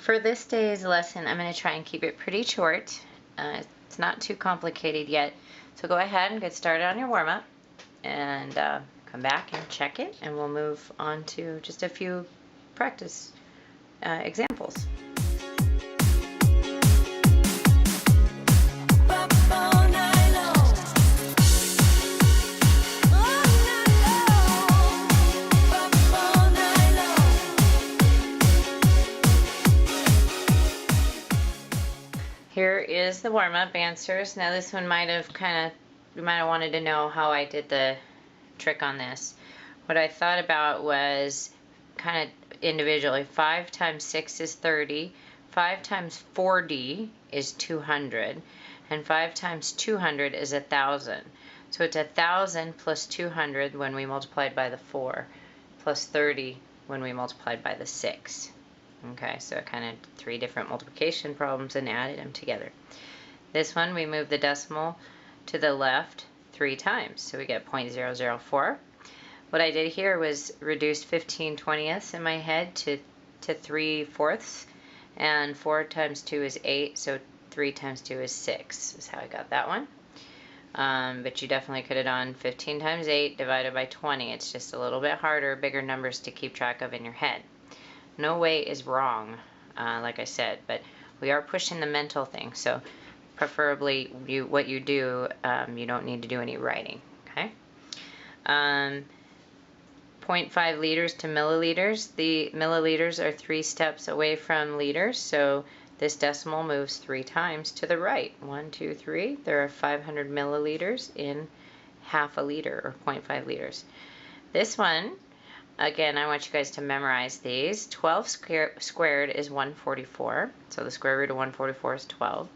For this day's lesson, I'm going to try and keep it pretty short. It's not too complicated yet. So go ahead and get started on your warm-up and come back and check it, and we'll move on to just a few practice examples. Here is the warm-up answers. Now this one you might have wanted to know how I did the trick on this. What I thought about was kind of individually. 5 times 6 is 30, 5 times 4D is 200, and 5 times 200 is 1,000. So it's 1,000 plus 200 when we multiplied by the 4, plus 30 when we multiplied by the 6. Okay, so kind of 3 different multiplication problems and added them together. This one, we move the decimal to the left 3 times, so we get 0.004. What I did here was reduce 15/20ths in my head to 3/4, and 4 times 2 is 8, so 3 times 2 is 6, is how I got that one. But you definitely could have done 15 times 8 divided by 20. It's just a little bit harder, bigger numbers to keep track of in your head. No way is wrong, like I said, but we are pushing the mental thing, so preferably what you do, you don't need to do any writing, okay? 0.5 liters to milliliters. The milliliters are 3 steps away from liters, so this decimal moves 3 times to the right. 1, 2, 3. There are 500 milliliters in half a liter, or 0.5 liters. This one, again, I want you guys to memorize these. 12 squared is 144, so the square root of 144 is 12.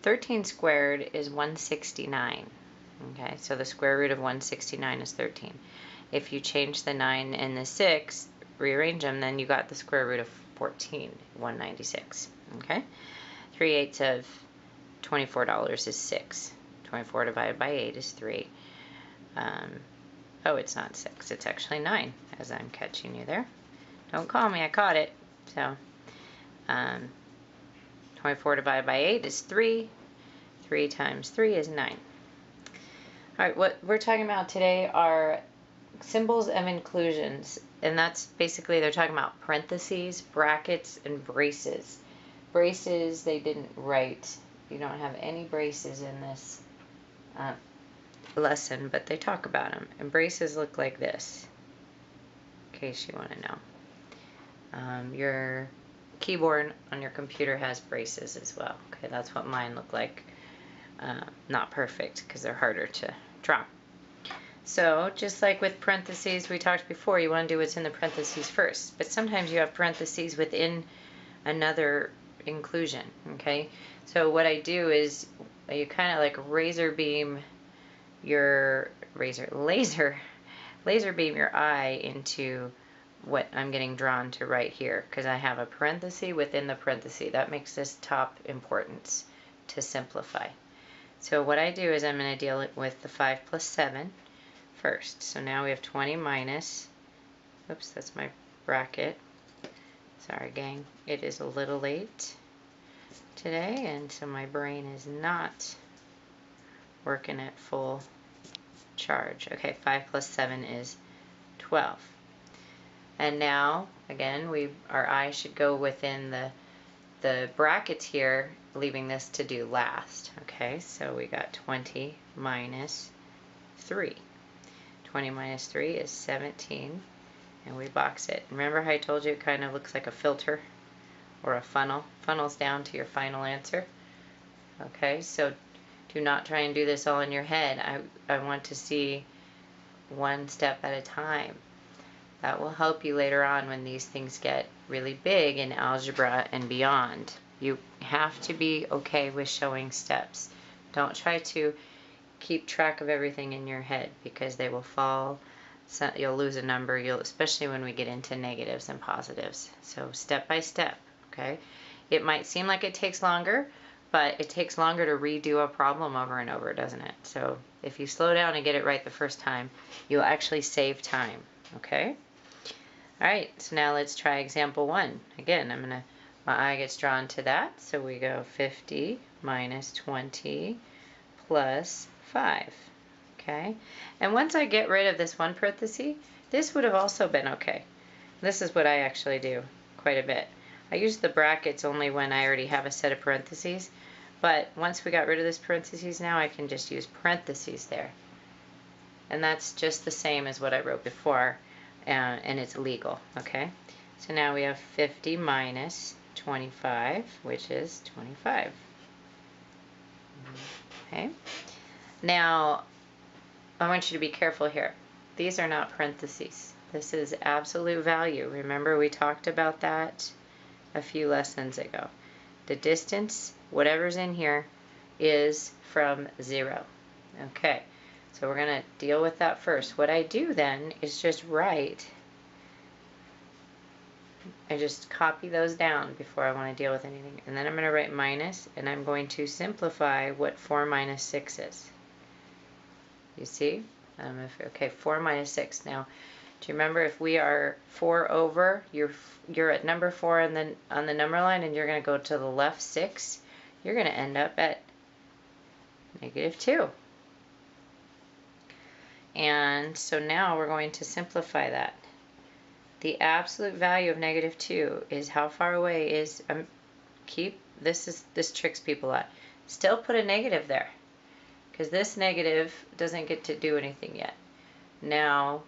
13 squared is 169, okay, so the square root of 169 is 13. If you change the 9 and the 6, rearrange them, then you got the square root of 14, 196, okay? 3/8 of $24 is 6. 24 divided by 8 is 3. Oh, it's not 6, it's actually 9, as I'm catching you there. Don't call me, I caught it. So, 24 divided by 8 is 3. 3 times 3 is 9. All right, what we're talking about today are symbols of inclusions, and that's basically, they're talking about parentheses, brackets, and braces. Braces, they didn't write. You don't have any braces in this lesson, but they talk about them. And braces look like this, in case you want to know. Your keyboard on your computer has braces as well. Okay, that's what mine look like. Not perfect, because they're harder to draw. So just like with parentheses we talked before, you want to do what's in the parentheses first, but sometimes you have parentheses within another inclusion. Okay, so what I do is you kind of like laser beam your eye into what I'm getting drawn to right here, because I have a parenthesis within the parenthesis. That makes this top importance to simplify. So what I do is I'm going to deal with the 5 plus 7 first. So now we have 20 minus, oops, that's my bracket. Sorry gang, it is a little late today, and so my brain is not working at full charge. Okay, 5 plus 7 is 12. And now, again, our eye should go within the brackets here, leaving this to do last. Okay, so we got 20 minus 3. 20 minus 3 is 17, and we box it. Remember how I told you it kind of looks like a filter or a funnel? Funnels down to your final answer. Okay, so do not try and do this all in your head. I want to see one step at a time. That will help you later on when these things get really big in algebra and beyond. You have to be okay with showing steps. Don't try to keep track of everything in your head, because they will fall. So you'll lose a number, especially when we get into negatives and positives. So step by step, okay? It might seem like it takes longer, but it takes longer to redo a problem over and over, doesn't it? So if you slow down and get it right the first time, you'll actually save time, okay? All right, so now let's try example 1. Again, I'm going to my eye gets drawn to that, so we go 50 minus 20 plus 5. Okay, and once I get rid of this one parenthesis, this would have also been okay. This is what I actually do quite a bit. I use the brackets only when I already have a set of parentheses, but once we got rid of this parentheses now, I can just use parentheses there. And that's just the same as what I wrote before, and it's legal, okay? So now we have 50 minus 25, which is 25. Okay. Now, I want you to be careful here. These are not parentheses. This is absolute value. Remember, we talked about that a few lessons ago. The distance, whatever's in here, is from 0. Okay, so we're going to deal with that first. What I do then is just write, I just copy those down before I want to deal with anything. And then I'm going to write minus, and I'm going to simplify what 4 minus 6 is. You see? Okay, 4 minus 6. Now, do you remember if we are 4 over, you're at number 4 and then on the number line, and you're going to go to the left 6, you're going to end up at negative 2. And so now we're going to simplify that. The absolute value of negative 2 is how far away is, this tricks people a lot. Still put a negative there, because this negative doesn't get to do anything yet. Now,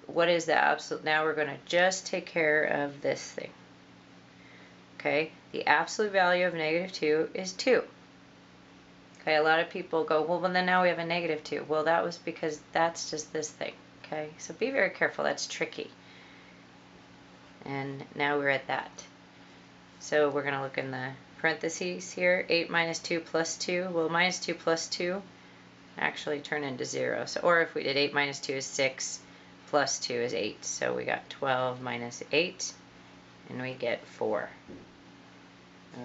what is the absolute? Now we're going to just take care of this thing. Okay, the absolute value of negative 2 is 2. Okay, a lot of people go, well, then now we have a negative 2. Well, that was because that's just this thing. Okay, so be very careful. That's tricky. And now we're at that. So we're going to look in the parentheses here. 8 minus 2 plus 2. Well, minus 2 plus 2 actually turn into 0. So, or if we did 8 minus 2 is 6. Plus 2 is 8. So we got 12 minus 8, and we get 4.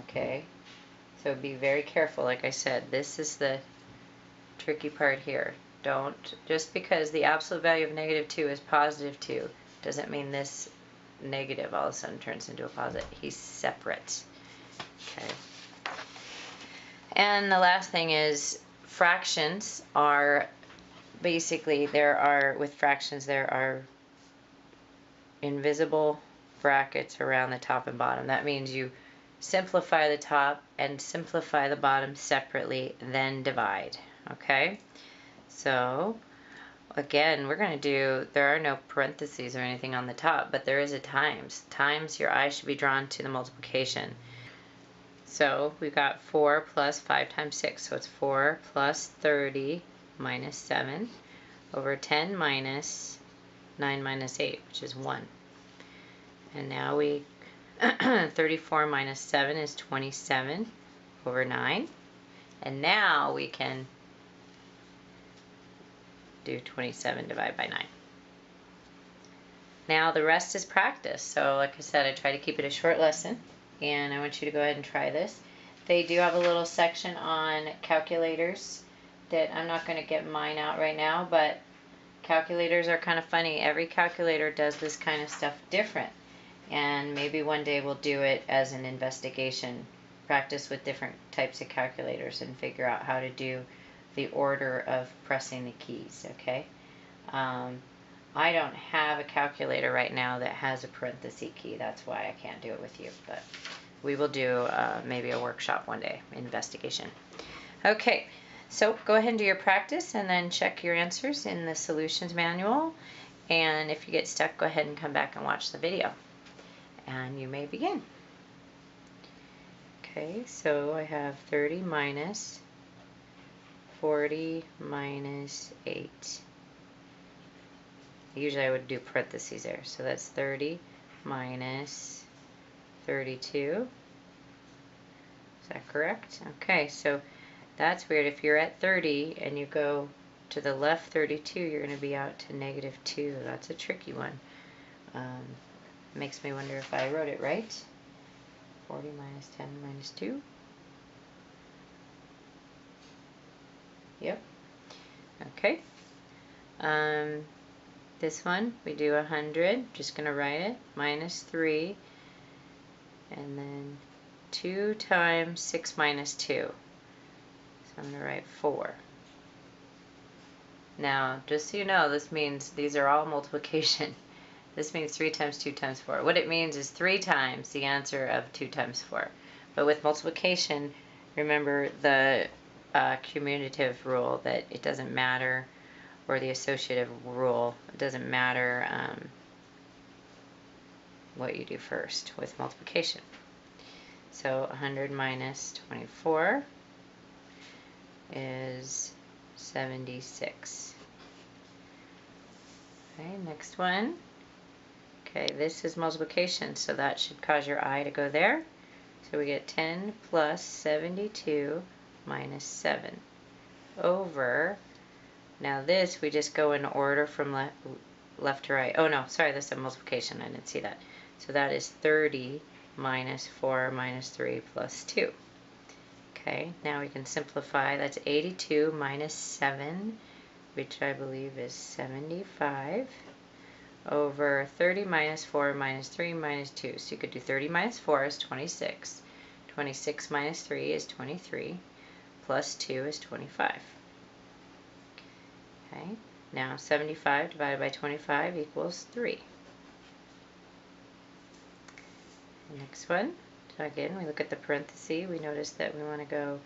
Okay, so be very careful. Like I said, this is the tricky part here. Don't, just because the absolute value of negative 2 is positive 2, doesn't mean this negative all of a sudden turns into a positive. He's separate. Okay. And the last thing is fractions are basically, with fractions, there are invisible brackets around the top and bottom. That means you simplify the top and simplify the bottom separately, then divide. Okay? So, again, we're going to do, there are no parentheses or anything on the top, but there is a times. Times, your eye should be drawn to the multiplication. So, we've got 4 plus 5 times 6. So, it's 4 plus 30 minus 7 over 10 minus 9 minus 8, which is 1. And now 34 minus 7 is 27 over 9. And now we can do 27 divided by 9. Now the rest is practice. So like I said, I try to keep it a short lesson, and I want you to go ahead and try this. They do have a little section on calculators that I'm not going to get mine out right now, but calculators are kind of funny. Every calculator does this kind of stuff different, and maybe one day we'll do it as an investigation, practice with different types of calculators and figure out how to do the order of pressing the keys, okay? I don't have a calculator right now that has a parenthesis key. That's why I can't do it with you, but we will do maybe a workshop one day, investigation. Okay. So go ahead and do your practice and then check your answers in the solutions manual. And if you get stuck, go ahead and come back and watch the video. And you may begin. Okay, so I have 30 minus 40 minus 8. Usually I would do parentheses there. So that's 30 minus 32. Is that correct? Okay, so that's weird. If you're at 30 and you go to the left 32, you're going to be out to negative 2. That's a tricky one. Makes me wonder if I wrote it right. 40 minus 10 minus 2. Yep. Okay. This one, we do 100. Just going to write it. Minus 3 and then 2 times 6 minus 2. So I'm going to write 4. Now, just so you know, this means these are all multiplication. This means 3 times 2 times 4. What it means is 3 times the answer of 2 times 4. But with multiplication, remember the commutative rule that it doesn't matter, or the associative rule, it doesn't matter what you do first with multiplication. So 100 minus 24 is 76. Okay, next one. Okay, this is multiplication, so that should cause your eye to go there. So we get 10 plus 72 minus 7 over, now this we just go in order from left to right. Oh no, sorry, this is a multiplication, I didn't see that. So that is 30 minus 4 minus 3 plus 2. Okay, now we can simplify. That's 82 minus 7, which I believe is 75, over 30 minus 4 minus 3 minus 2. So you could do 30 minus 4 is 26. 26 minus 3 is 23, plus 2 is 25. Okay, now 75 divided by 25 equals 3. Next one, so again, we look at the parenthesis. We notice that we want to go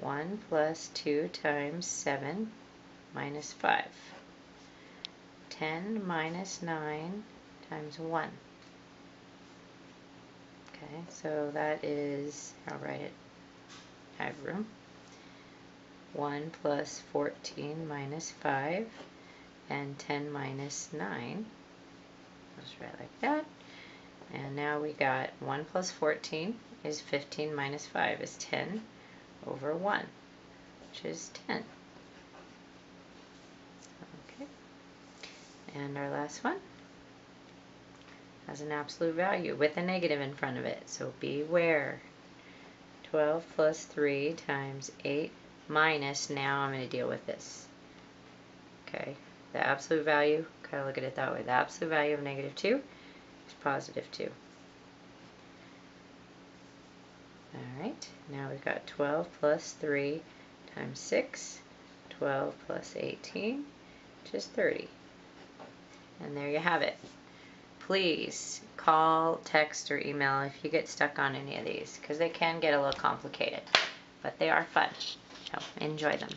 1 plus 2 times 7 minus 5. 10 minus 9 times 1. Okay, so that is, I'll write it, I have room. 1 plus 14 minus 5, and 10 minus 9. Let's write like that. And now we got 1 plus 14 is 15 minus 5 is 10 over 1, which is 10. Okay. And our last one has an absolute value with a negative in front of it, so beware. 12 plus 3 times 8 minus, now I'm going to deal with this. Okay, the absolute value, kind of look at it that way. The absolute value of negative 2 is positive 2. Alright, now we've got 12 plus 3 times 6, 12 plus 18, which is 30. And there you have it. Please call, text, or email if you get stuck on any of these, because they can get a little complicated, but they are fun. So enjoy them.